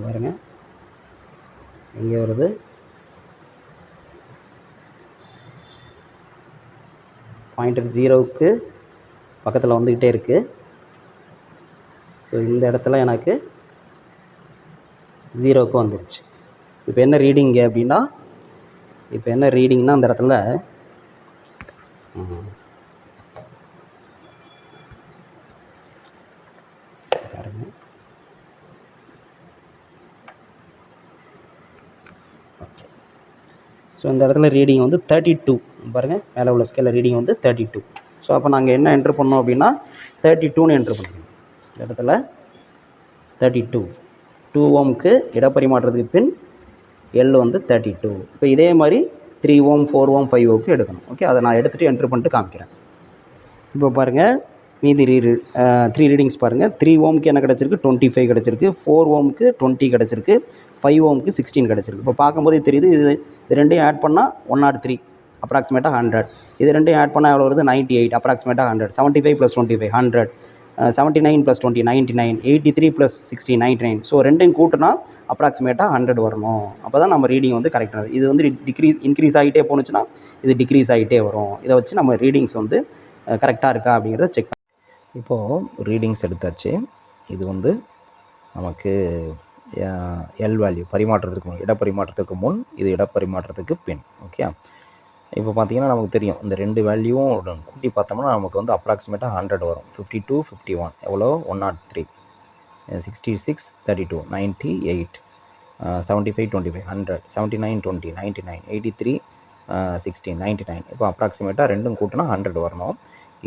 பாருங்கள் எங்கே வருது, பாயிண்டர் 0க்கு பக்கத்தில் வந்துக்கிட்டே இருக்குது. ஸோ இந்த இடத்துல எனக்கு 0க்கு வந்துருச்சு. இப்போ என்ன ரீடிங்க அப்படின்னா, இப்போ என்ன ரீடிங்னா அந்த இடத்துல பாருங்க. ஓகே. ஸோ இந்த இடத்துல ரீடிங் வந்து 32 பாருங்கள். மேலே உள்ள ஸ்கேலில் ரீடிங் வந்து 32. ஸோ அப்போ நாங்கள் என்ன என்ட்ரு பண்ணோம் அப்படின்னா 32ன்னு என்ட்ரு பண்ணுறோம். இந்த இடத்துல 32 2 ஓம்க்கு இடப்பரிமாற்றத்துக்கு பின் எல் வந்து 32. இப்போ இதே மாதிரி 3 ஓம் 4 ஓம் 5 ஓம்க்கு எடுக்கணும். ஓகே, அதை நான் எடுத்துகிட்டு என்ட்ரு பண்ணிட்டு காமிக்கிறேன். இப்போ பாருங்கள், மீதி 3 ரீடிங்ஸ் பாருங்கள். 3 ஓம்க்கு என்ன கிடச்சிருக்கு, 25 கிடச்சிருக்கு. 4 ஓம்க்கு 20 கிடச்சிருக்கு. 5 ஓம்க்கு 16 கிடச்சிருக்கு. இப்போ பார்க்கும்போதே தெரியுது, இது ரெண்டையும் ஆட் பண்ணால் 103 அப்ராக்சிமேட்டாக 100. இது ரெண்டையும் ஆட் பண்ணால் எவ்வளோ வருது, 98 அப்ராக்சிமேட்டாக 100. 75 + 25 100. 79 + 20 99. 83 + 60 99. ஸோ ரெண்டையும் கூட்டினா அப்ராக்சிமேட்டாக 100 வரணும். அப்போ தான் நம்ம ரீடிங் வந்து கரெக்டாக. இது வந்து இன்க்ரீஸ் ஆகிட்டே போணுச்சுன்னா இது டிக்ரீஸ் ஆகிட்டே வரும். இதை வச்சு நம்ம ரீடிங்ஸ் வந்து கரெக்டாக இருக்கா அப்படிங்கிறத செக் பண்ணி. இப்போது ரீடிங்ஸ் எடுத்தாச்சு. இது வந்து நமக்கு எல் வேல்யூ பரிமாற்றத்துக்கு முன், இடப்பரிமாற்றத்துக்கு முன், இது இடப்பரிமாற்றத்துக்கு பின். ஓகே, இப்போ பார்த்தீங்கன்னா நமக்கு தெரியும், இந்த 2 வேல்யூவும் கூட்டி பார்த்தோம்னா நமக்கு வந்து அப்ராக்சிமேட்டாக 100 வரும். 52 51 எவ்வளோ, 103. 66 32 98. 75 25 100. 79 20 99. 83 16 99. இப்போ அப்ராக்சிமேட்டாக ரெண்டும் கூட்டினா 100 வரணும்.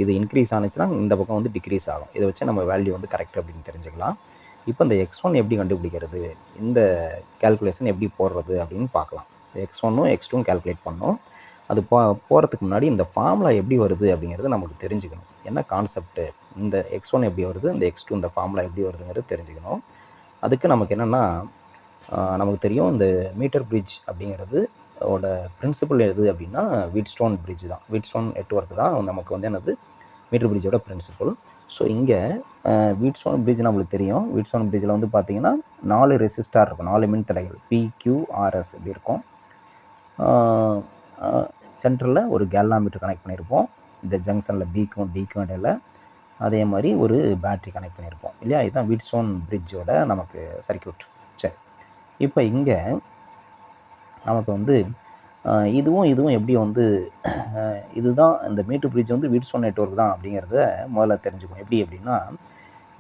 இது இன்க்ரீஸ் ஆனிச்சுன்னா இந்த பக்கம் வந்து டிக்ரீஸ் ஆகும். இதை வச்சு நம்ம வேல்யூ வந்து கரெக்ட் அப்படின்னு தெரிஞ்சுக்கலாம். இப்போ இந்த x1 எப்படி கண்டுபிடிக்கிறது, இந்த கேல்குலேஷன் எப்படி போடுறது அப்படின்னு பார்க்கலாம். x1ம் x2ம் கேல்குலேட் பண்ணோம். அது போகிறதுக்கு முன்னாடி இந்த ஃபார்முலா எப்படி வருது அப்படிங்கிறது நமக்கு தெரிஞ்சுக்கணும். என்ன கான்செப்ட்டு, இந்த x1 எப்படி வருது, இந்த x2 இந்த ஃபார்முலா எப்படி வருதுங்கிறது தெரிஞ்சுக்கணும். அதுக்கு நமக்கு என்னென்னா, நமக்கு தெரியும் இந்த மீட்டர் பிரிட்ஜ் அப்படிங்கிறது ஓட பிரின்சிபல் எது அப்படின்னா வீட்ஸ்டோன் பிரிட்ஜ் தான். வீட்ஸ்டோன் நெட்வொர்க் தான் நமக்கு வந்து என்னது மீட்டர் பிரிட்ஜோட பிரின்சிபல். ஸோ இங்கே வீட்ஸ்டோன் பிரிட்ஜ் நம்மளுக்கு தெரியும். வீட்ஸ்டோன் பிரிட்ஜில் வந்து பார்த்திங்கன்னா 4 ரெசிஸ்டார் இருக்கும், 4 மின்தடைகள் PQRS இப்படி இருக்கும். சென்டரில் ஒரு கேல்வாமீட்டர் கனெக்ட் பண்ணியிருப்போம். இந்த ஜங்ஷனில் பிக்கும் டிக்கும் இடையில அதே மாதிரி ஒரு பேட்ரி கனெக்ட் பண்ணியிருப்போம் இல்லையா. இதுதான் வீட்ஸ்டோன் பிரிட்ஜோட நமக்கு சர்க்கியூட். சரி, இப்போ இங்கே நமக்கு வந்து இதுவும் எப்படி வந்து இதுதான் இந்த மீட்டர் பிரிட்ஜ் வந்து வீட்ஸ்டோன் நெட்வொர்க் தான் அப்படிங்கிறத முதல்ல தெரிஞ்சுக்கும். எப்படி அப்படின்னா,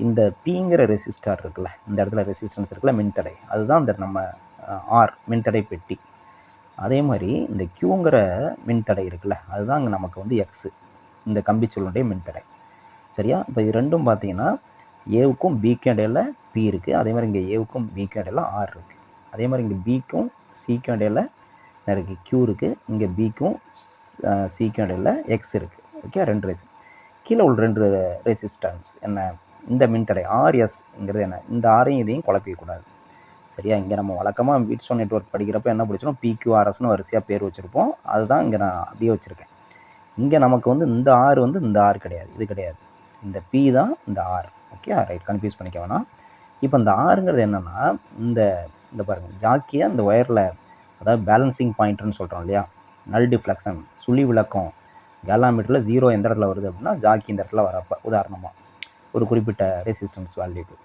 இந்த பிங்கிற ரெசிஸ்டார் இருக்குல்ல, இந்த இடத்துல ரெசிஸ்டன்ஸ் இருக்குல்ல, மின்தடை, அதுதான் இந்த நம்ம ஆர் மின்தடை பெட்டி. அதே மாதிரி இந்த கியூங்கிற மின்தடை இருக்குல்ல, அதுதான் இங்கே நமக்கு வந்து எக்ஸு, இந்த கம்பிச்சொல்லுடைய மின்தடை. சரியா? இப்போ இது ரெண்டும் பார்த்தீங்கன்னா ஏவுக்கும் பிக்கும் இடையில பி இருக்குது. அதே மாதிரி இங்கே ஏவுக்கும் பிக்கும் இடையில ஆர் இருக்குது. அதே மாதிரி இங்கே பிக்கும் சிக்கும் இடையில இருக்குது கியூ இருக்குது. இங்கே பிக்கும் சிக்கும் இடையில எக்ஸ் இருக்குது. ஓகே, 2 கீழே உள்ள 2 ரெசிஸ்டன்ஸ் என்ன, இந்த மின்தடை ஆர்எஸ்ங்கிறது என்ன, இந்த ஆரையும் இதையும் குழப்பிக்கக்கூடாது. சரியா? இங்கே நம்ம வழக்கமாக வீட்ஸ்டோன் நெட்வொர்க் படிக்கிறப்ப என்ன படிச்சிடும், PQRSன்னு வரிசையாக பேர் வச்சுருப்போம். அதுதான் இங்கே நான் அப்படியே வச்சுருக்கேன். இங்கே நமக்கு வந்து இந்த ஆர் வந்து இந்த ஆர் கிடையாது, இது கிடையாது, இந்த பி தான் இந்த ஆர். ஓகே, ரைட், கன்ஃபியூஸ் பண்ணிக்க வேணாம். இப்போ இந்த ஆருங்கிறது என்னென்னா, இந்த பாருங்கள், ஜாக்கியை இந்த ஒயரில், அதாவது பேலன்சிங் பாயிண்ட்னு சொல்கிறோம் இல்லையா, நல் டிஃப்ளெக்ஷன் சுழி விளக்கம் கேல்வாமீட்டரில் 0 எந்த இடத்துல வருது அப்படின்னா ஜாக்கி இந்த இடத்துல வரப்போ, உதாரணமாக ஒரு குறிப்பிட்ட ரெசிஸ்டன்ஸ் வேல்யூக்கு.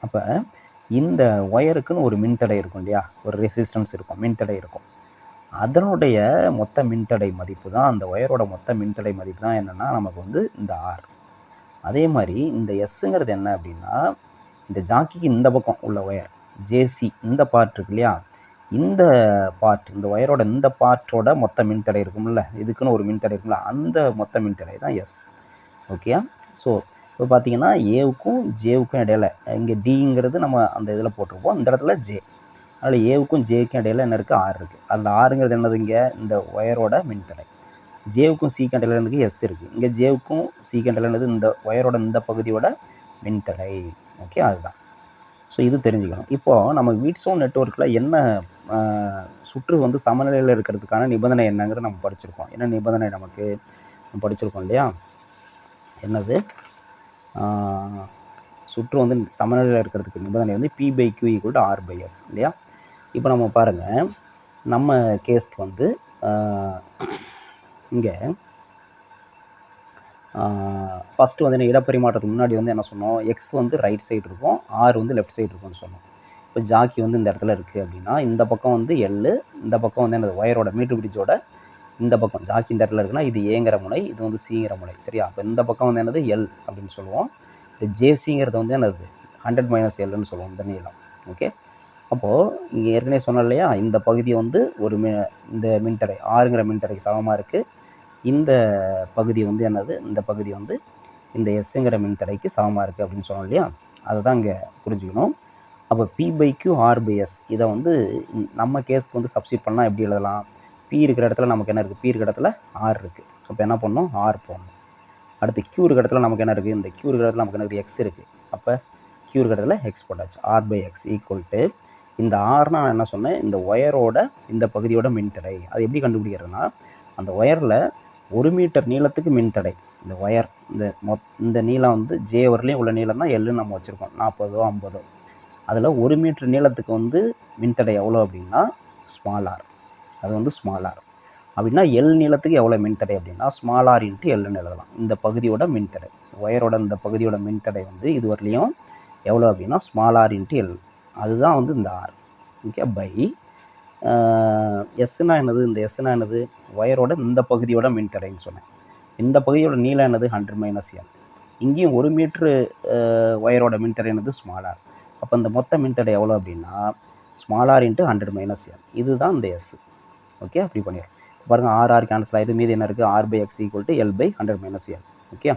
அப்போ இந்த ஒயருக்குன்னு ஒரு மின்தடை இருக்கும் இல்லையா, ஒரு ரெசிஸ்டன்ஸ் இருக்கும், மின்தடை இருக்கும். அதனுடைய மொத்த மின்தடை மதிப்பு தான், அந்த ஒயரோட மொத்த மின்தடை மதிப்பு தான் என்னென்னா நமக்கு வந்து இந்த ஆர். அதே மாதிரி இந்த எஸ்ஸுங்கிறது என்ன அப்படின்னா, இந்த ஜாக்கிக்கு இந்த பக்கம் உள்ள ஒயர் ஜேசி, இந்த பார்ட் இருக்கு இல்லையா, இந்த பார்ட், இந்த ஒயரோட இந்த பார்ட்டோட மொத்த மின்தடை இருக்கும்ல, இதுக்குன்னு ஒரு மின்தடை இருக்கும்ல, அந்த மொத்த மின்தடை தான் எஸ். ஓகே, ஸோ இப்போ பார்த்தீங்கன்னா ஏவுக்கும் ஜேவுக்கும் இடையில, இங்கே டிங்கிறது நம்ம அந்த இதில் போட்டிருப்போம், இந்த இடத்துல ஜே, அதில் ஏவுக்கும் ஜேவுக்கும் இடையில என்ன இருக்குது, ஆர் இருக்குது. அந்த ஆறுங்கிறது என்னது, இங்கே இந்த ஒயரோட மின்தடை. ஜேவுக்கும் சி இடையில எனக்கு எஸ் இருக்குது. இங்கே ஜேவுக்கும் சி இடையில என்னது, இந்த ஒயரோட இந்த பகுதியோட மின்தடை. ஓகே, அதுதான். ஸோ இது தெரிஞ்சுக்கணும். இப்போது நம்ம வீட்ஸ்டோன் நெட்வொர்க்கில் என்ன சுற்று வந்து சமநிலையில் இருக்கிறதுக்கான நிபந்தனை என்னங்கிறத நம்ம படிச்சிருக்கோம். என்ன நிபந்தனை நமக்கு படிச்சிருக்கோம் இல்லையா, என்னது, சுற்று வந்து சமநிலையில் இருக்கிறதுக்கு நிபந்தனை வந்து P/Q = R/S இல்லையா. இப்போ நம்ம பாருங்கள், நம்ம கேஸ்க்கு வந்து இங்கே ஃபஸ்ட்டு வந்து என்ன இடப்பரிமாற்றத்துக்கு முன்னாடி வந்து என்ன சொன்னோம், எக்ஸ் வந்து ரைட் சைடு இருக்கும், ஆர் வந்து லெஃப்ட் சைடு இருக்கும்னு சொன்னோம். இப்போ ஜாக்கி வந்து இந்த இடத்துல இருக்குது அப்படின்னா இந்த பக்கம் வந்து எல், இந்த பக்கம் வந்து என்னது ஒயரோட மீட்டர் பிரிட்ஜோட இந்த பக்கம் ஜாக்கி இந்த இடத்துல இருக்குன்னா இது ஏங்கிற முனை, இது வந்து சிங்கிற முனை. சரியா? அப்போ இந்த பக்கம் வந்து என்னது எல் அப்படின்னு சொல்லுவோம். இந்த ஜேசிங்கிறது வந்து என்னது 100 - எல்னு சொல்லுவோம் இந்த நீளம். ஓகே, அப்போது இங்கே ஏற்கனவே சொன்னோம் இல்லையா, இந்த பகுதி வந்து ஒரு இந்த மின்தடை ஆறுங்கிற மின்தடைக்கு சமமாக இருக்குது. இந்த பகுதி வந்து என்னது, இந்த பகுதி வந்து இந்த எஸ்ங்கிற மின்தடைக்கு சமமாக இருக்குது அப்படின்னு சொன்னோம் இல்லையா, அதை தான் இங்கே புரிஞ்சுக்கணும். அப்போ P/Q R/S இதை வந்து நம்ம கேஸ்க்கு வந்து சப்ஸ்டிட் பண்ணால் எப்படி எழுதலாம்? P இருக்கிற இடத்துல நமக்கு என்ன இருக்குது, P இருக்கிற இடத்துல R இருக்குது. அப்போ என்ன பண்ணணும், R போடணும். அடுத்து Q இருக்கிற இடத்துல நமக்கு என்ன இருக்குது, இந்த Q இருக்கிற இடத்துல நமக்கு என்ன இருக்குது, X இருக்குது. அப்போ Q இருக்கிற இடத்துல X போட்டாச்சு. R/X ஈக்குவல் டு இந்த Rனா என்ன சொன்னேன், இந்த ஒயரோட இந்த பகுதியோட மின்தடை. அது எப்படி கண்டுபிடிக்கிறதுனா, அந்த ஒயரில் 1 மீட்டர் நீளத்துக்கு மின்தடை, இந்த ஒயர் இந்த நீளம் வந்து J வரலையும் உள்ள நீளம் தான் எல்லுன்னு நம்ம வச்சுருக்கோம், 40 50. அதில் 1 மீட்டர் நீளத்துக்கு வந்து மின்தடை எவ்வளோ அப்படின்னா ஸ்மால் ஆர், அது வந்து ஸ்மால் ஆர். அப்படின்னா எல் நீளத்துக்கு எவ்வளோ மின்தடை அப்படின்னா ஸ்மால் ஆர் இன்ட்டு எல்லுன்னு எழுதலாம். இந்த பகுதியோட மின்தடை, ஒயரோட இந்த பகுதியோட மின்தடை வந்து இது வரலையும் எவ்வளோ அப்படின்னா ஸ்மால் ஆர் இன்ட்டு எல், அதுதான் வந்து இந்த ஆர். ஓகே, பை எஸ்னா என்னது, இந்த எஸ்னா என்னது, ஒயரோட இந்த பகுதியோட மின்தடைன்னு சொன்னேன். இந்த பகுதியோட நீளம் என்னது 100 - எல். இங்கேயும் 1 மீட்ரு ஒயரோட மின்தடை என்னது ஸ்மால் ஆர். அப்போ இந்த மொத்த மின்தடை எவ்வளோ அப்படின்னா ஸ்மால் ஆர் இன்ட்டு 100 - எல், இதுதான் இந்த எஸ். ஓகே, அப்படி பண்ணிடுறோம். பாருங்கள், ஆர் கேன்சல் ஆகிது, மீது என்ன இருக்குது, R/X equal to L/100 - L. Okay,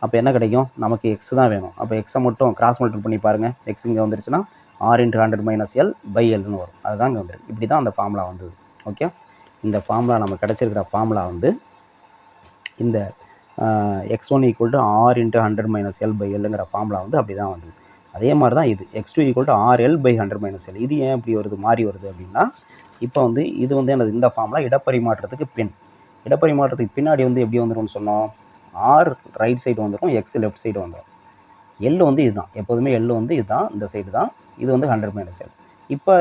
அப்போ என்ன கிடைக்கும், நமக்கு எக்ஸ் தான் வேணும். அப்போ எக்ஸை மட்டும் கிராஸ் மல்டிபிள் பண்ணி பாருங்கள், எக்ஸ் இங்கே வந்துருச்சுன்னா R × 100 - L/Lன்னு வரும். அதுதான் இங்கே வந்துருக்கு. இப்படி தான் அந்த ஃபார்முலா வந்தது. ஓகே, இந்த ஃபார்முலா நம்ம கிடச்சிருக்கிற ஃபார்முலா வந்து இந்த x1 ஈக்குவல் டு R × 100 - L/Lங்கிற ஃபார்முலா வந்து அப்படி தான் வந்தது. அதே மாதிரி தான் இது x2 equal to RL/100 - L. இது ஏன் இப்படி வருது, மாறி வருது அப்படின்னா, இப்போ வந்து இது வந்து என்னது, இந்த ஃபார்முலா இடப்பரிமாற்றத்துக்கு இடப்பரிமாற்றத்துக்கு பின்னாடி வந்து எப்படி வந்துடும்னு சொன்னோம், R ரைட் சைடு வந்துடும், X லெஃப்ட் சைடு வந்துடும். எல் வந்து இதுதான், எப்போதுமே எல் வந்து இதுதான், இந்த சைடு தான், இது வந்து 100 - L. இப்போ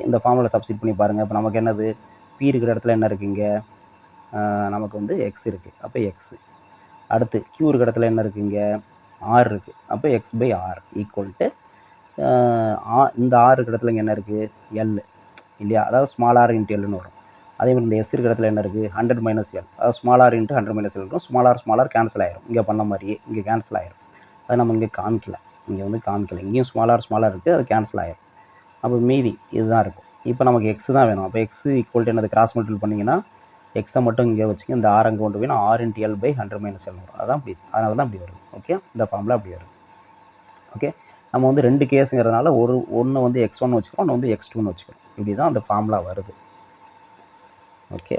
இந்த ஃபார்முலா சப்ஸ்டிட் பண்ணி பாருங்கள். இப்போ நமக்கு என்னது, P இருக்கிற இடத்துல என்ன இருக்குது, இங்கே நமக்கு வந்து X இருக்குது, அப்போ X. அடுத்து Q இருக்கிற இடத்துல என்ன இருக்குது, இங்கே R இருக்குது, அப்போ X/R ஈக்குவல் டு இந்த R இருக்கிற இடத்துல இங்கே என்ன இருக்குது, எல் இல்லையா, அதாவது ஸ்மால் ஆர் இன்ட்டு எல்லுன்னு வரும். அதே மாதிரி இந்த எஸ் இருக்கிற இடத்துல என்ன இருக்குது, 100 - எல், அதாவது ஸ்மால் ஆர் இன்ட்டு 100 - எல் இருக்கும். ஸ்மால் ஆர் கேன்சல் ஆயிரும், இங்கே பண்ண மாதிரியே இங்கே கேன்சல் ஆயிரும். அதை நம்ம இங்கே காமிக்கல, இங்கே வந்து காமிக்கல, இங்கேயும் ஸ்மால் ஆர் இருக்குது, அது கேன்சல் ஆயிரும். அப்போ மீதி இதுதான் இருக்கும். இப்போ நமக்கு எக்ஸ் தான் வேணும். அப்போ எக்ஸ் ஈக்குவல் டு என்னது, கிராஸ் மல்டிபிள் பண்ணிங்கன்னா எக்ஸை மட்டும் இங்கே வச்சுக்க, இந்த ஆர் அங்கே கொண்டு போய் R × L/100 - L வரும். அதான் அப்படி, அதனால தான் அப்படி வருது. ஓகே, இந்த ஃபார்முலா அப்படி வருது. ஓகே, நம்ம வந்து 2 கேஸுங்கிறதுனால ஒன்று வந்து x1 வச்சுக்கிறோம், ஒன்று வந்து x2ன்னு வச்சுக்கிறோம். இப்படி தான் அந்த ஃபார்முலா வருது. ஓகே,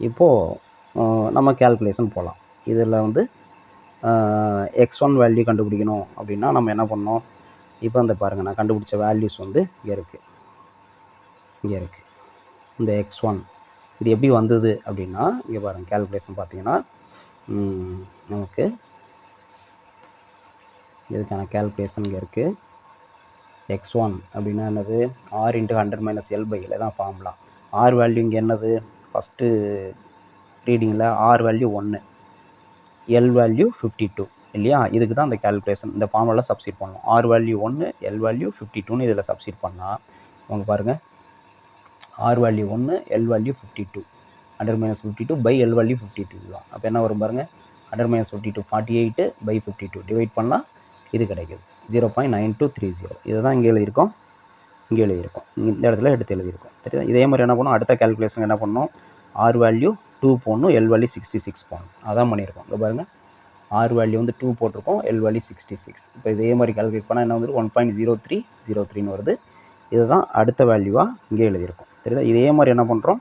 இப்போது நம்ம கேல்குலேஷன் போகலாம். இதில் வந்து x1 வேல்யூ கண்டுபிடிக்கணும் அப்படின்னா நம்ம என்ன பண்ணோம், இப்போ இந்த பாருங்கள், நான் கண்டுபிடிச்ச வேல்யூஸ் வந்து இங்கே இருக்குது. இந்த x1 இது எப்படி வந்தது அப்படின்னா, இங்கே பாருங்கள், கேல்குலேஷன் பார்த்தீங்கன்னா நமக்கு இதுக்கான கேல்குலேஷன் இங்கே இருக்குது. x1 அப்படின்னா என்னது, R × 100 - L/L தான் ஃபார்முலா. R வேல்யூ இங்கே என்னது, ஃபஸ்ட்டு ரீடிங்கில் R வேல்யூ 1, L வேல்யூ 52 இல்லையா, இதுக்கு தான் அந்த கேல்குலேஷன். இந்த ஃபார்முலாவில் சப்ஸ்டிட் பண்ணணும். R வேல்யூ 1, L வேல்யூ 52ன்னு இதில் சப்ஸ்டிட் பண்ணால் அவங்க பாருங்கள், R value 1, L value 52, 100 - 52 L value 52 தான். அப்போ என்ன வரும் பாருங்கள், 100 - 52 48/52 டிவைட் பண்ணால் இது கிடைக்குது 0.9230. இதை தான் இங்கே எழுதியிருக்கோம், இந்த இடத்துல எடுத்து எழுதியிருக்கோம். சரியா, இதே மாதிரி என்ன பண்ணணும், அடுத்த கேல்குலேஷன் என்ன பண்ணணும், R வேல்யூ 2 போடணும், L வேல்யூ 66 போடணும். அதான் பண்ணியிருக்கோம். இங்கே பாருங்கள், R வேல்யூ வந்து 2 போட்டிருக்கோம், L வேல்யூ 66. இப்போ இதே மாதிரி கால்குலேட் பண்ணால் என்ன வந்து 1.0303ன்னு வருது. இதுதான் அடுத்த வேல்யூவாக இங்கே எழுதியிருக்கோம். சரிதா, இதே மாதிரி என்ன பண்ணுறோம்,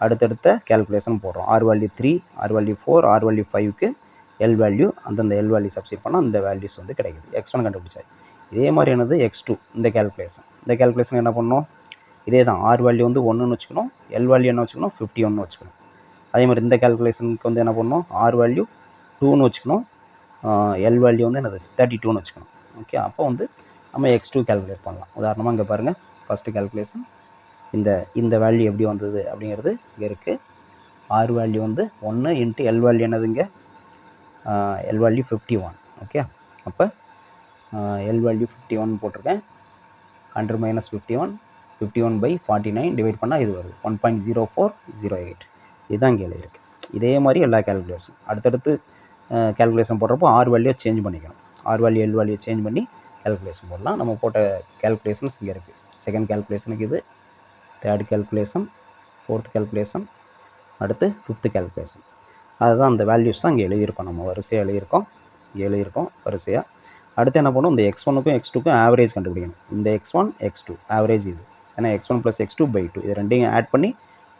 அடுத்தடுத்த கேல்குலேஷன் போடுறோம். R value 3, R value 4, R value 5க்கு L வேல்யூ, அந்தந்த L வேல்யூ சப்ஸ்டிட் பண்ணால் அந்த வேல்யூஸ் வந்து கிடைக்குது. x1 கண்டுபிடிச்சாரு. இதே மாதிரி என்னது x2, இந்த கேல்குலேஷன் என்ன பண்ணணும், இதே தான். R வேல்யூ வந்து 1ன்னு வச்சுக்கணும், L வேல்யூ என்ன வச்சுக்கணும், 51ன்னு வச்சுக்கணும். அதே மாதிரி இந்த கேல்குலேஷனுக்கு வந்து என்ன பண்ணணும், R வேல்யூ 2ன்னு வச்சுக்கணும், L வேல்யூ வந்து என்னது 32ன்னு வச்சுக்கணும். ஓகே, அப்போ வந்து நம்ம x2 கேல்குலேட் பண்ணலாம். உதாரணமாக இங்கே பாருங்கள், ஃபஸ்ட்டு கேல்குலேஷன் இந்த வேல்யூ எப்படி வந்தது அப்படிங்கிறது இங்கே இருக்குது. ஆர் வேல்யூ வந்து 1 இன்ட்டு எல் வேல்யூ என்னதுங்க, எல் வேல்யூ 51. ஓகே, அப்போ எல் வேல்யூ 51 போட்டிருக்கேன். 100 மைனஸ் 51, 51/49 டிவைட் பண்ணால் இது வருது 1.0408. இதுதான் இங்கே எழுதியிருக்கு. இதே மாதிரி எல்லா கேல்குலேஷன் அடுத்தடுத்து கேல்குலேஷன் போடுறப்போ ஆர் வேல்யூ சேஞ்ச் பண்ணிக்கணும். R value L value change பண்ணி கேல்குலேஷன் போடலாம். நம்ம போட்ட கேல்குலேஷன்ஸ் இங்கே இருக்குது. செகண்ட் கேல்குலேஷனுக்கு இது, தேர்ட் கேல்குலேஷன், ஃபோர்த் கேல்குலேஷன், அடுத்து ஃபிஃப்த்து கேல்குலேஷன். அதுதான் அந்த வேல்யூஸ் தான் இங்கே எழுதியிருக்கோம். நம்ம வரிசையாக எழுதியிருக்கோம் வரிசையாக. அடுத்து என்ன பண்ணணும், இந்த x1க்கும் x2க்கும் ஆவரேஜ் கண்டுபிடிக்கணும். இந்த x1 x2 ஆவரேஜ் இது, ஏன்னா x1 + x2/2 இது ரெண்டையும் ஆட் பண்ணி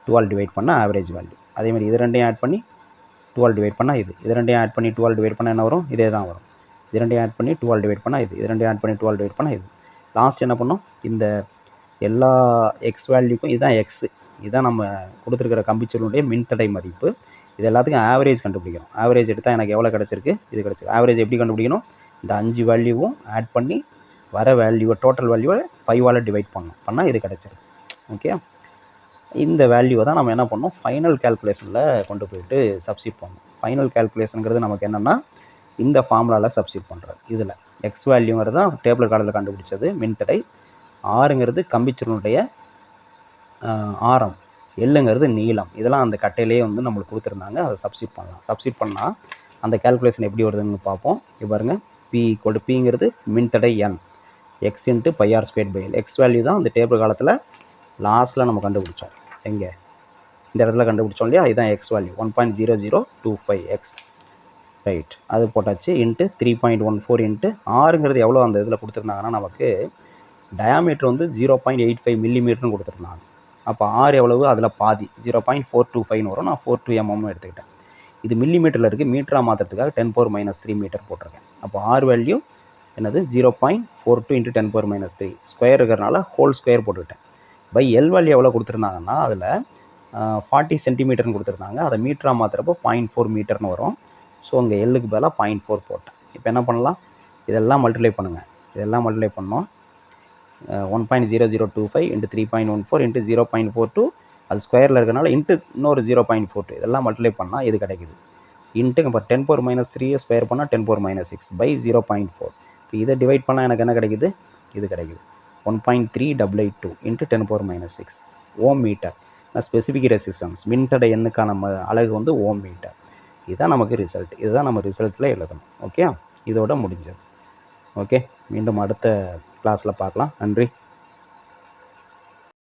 12 டிவைட் பண்ணால் ஆவரேஜ் வேல்யூ. அதேமாதிரி இது ரெண்டையும் ஆட் பண்ணி 12 டிவைட் பண்ணால் இது ரெண்டையும் ஆட் பண்ணி 12 டிவைட் பண்ணால் என்ன வரும், இதே தான் வரும். இது ரெண்டையும் ஆட் பண்ணி 12 டிவைட் பண்ணால் இது ரெண்டையும் ஆட் பண்ணி 12 டிவைட் பண்ணால் இது. லாஸ்ட் என்ன பண்ணோம், இந்த எல்லா எக்ஸ் வேல்யூக்கும் இதுதான் எக்ஸு, இதுதான் நம்ம கொடுத்துருக்கிற கம்பிச்சொல்லுடைய மின்தடை மதிப்பு. இது எல்லாத்துக்கும் ஆவரேஜ் கண்டுபிடிக்கணும். ஆவரேஜ் எடுத்தால் எனக்கு எவ்வளோ கிடச்சிருக்கு, இது கிடச்சிருக்கு. ஆவரேஜ் எப்படி கண்டுபிடிக்கணும், இந்த 5 வேல்யூவும் ஆட் பண்ணி வர வேல்யூவை டோட்டல் வேல்யூவை 5ஆல் டிவைட் பண்ணால் இது கிடச்சிருக்கு. ஓகே, இந்த வேல்யூவை தான் நம்ம என்ன பண்ணோம், ஃபைனல் கேல்குலேஷனில் கொண்டு போயிட்டு சப்ஸ்டிட் பண்ணணும். ஃபைனல் கேல்குலேஷனுங்கிறது நமக்கு என்னென்னா இந்த ஃபார்முலாவில் சப்ஸ்டிட் பண்ணுறது. இதில் எக்ஸ் வேல்யூங்கிறது தான் டேபிள் கார்டில் கண்டுபிடிச்சது மின்தடை, ஆறுங்கிறது கம்பிச்சுருளுடைய ஆரம், எல்லுங்கிறது நீளம். இதெல்லாம் அந்த கட்டையிலே வந்து நம்மளுக்கு கொடுத்துருந்தாங்க. அதை சப்ஸ்டிட் பண்ணலாம். சப்ஸ்டிட் பண்ணால் அந்த கேல்குலேஷன் எப்படி வருதுன்னு பார்ப்போம். இப்போ பாருங்கள், P=Pங்கிறது மின்தடை n, x × πr²/L. X value தான் அந்த டேபிள் காலத்தில் லாஸ்ட்டில் நம்ம கண்டுபிடிச்சோம். எங்கே, இந்த இடத்துல கண்டுபிடிச்சோம் இல்லையா, இதுதான் எக்ஸ் வேல்யூ 1.0025x. ரைட், அது போட்டாச்சு. இன்ட்டு 3.14 இன்ட்டு ஆறுங்கிறது எவ்வளோ அந்த இதில் கொடுத்துருந்தாங்கன்னா நமக்கு டயாமீட்டர் வந்து 0.85 மில்லிமீட்டர்னு கொடுத்துருந்தாங்க. அப்போ ஆறு எவ்வளவு, அதில் பாதி 0.425 வரும். நான் 42 mm எடுத்துக்கிட்டேன். இது மில்லிமீட்டரில் இருக்குது, மீட்டராக மாற்றுறதுக்காக 10⁻³ மீட்டர் போட்டிருக்கேன். அப்போ ஆர் வேல்யூ என்னது 0.42 × 10⁻³ ஸ்கொயர் இருக்கிறனால ஹோல் ஸ்கொயர் போட்டுக்கிட்டேன். பை எல் வேல்யூ எவ்வளோ கொடுத்துருந்தாங்கன்னா அதில் 40 சென்டிமீட்டர்னு கொடுத்துருந்தாங்க. அதை மீட்டராக மாற்றுறப்போ 0.4 மீட்டர்னு வரும். ஸோ அங்கே எல்லுக்கு பதிலாக 0.4 போட்டேன். இப்போ என்ன பண்ணலாம், இதெல்லாம் மல்டிப்ளை பண்ணுங்கள். இதெல்லாம் மல்டிப்ளை பண்ணோம். 1.0025 × 3.14 × 0.42, அது ஸ்கொயரில் இருக்கிறனால இன்ட்டு இன்னொரு 0.42, இதெல்லாம் மல்டிப்ளை பண்ணால் இது கிடைக்குது. இன்ட்டு இப்போ 10⁻³ ஸ்கொயர் பண்ணால் 10⁻6/0.4. இப்போ இதை டிவைட் பண்ணால் எனக்கு என்ன கிடைக்குது, இது கிடைக்குது 1.3882 × 10⁻6 ஓம் மீட்டர். ஸ்பெசிஃபிக் ரெசிஸ்டன்ஸ் மின்தடை எண்ணுக்கான அலகு வந்து ஓம் மீட்டர். இதுதான் நமக்கு ரிசல்ட். இதுதான் நம்ம ரிசல்ட்டில் எழுதணும். ஓகே, இதோட முடிஞ்சது. ஓகே, மீண்டும் அடுத்த கிளாஸில் பார்க்கலாம். நன்றி.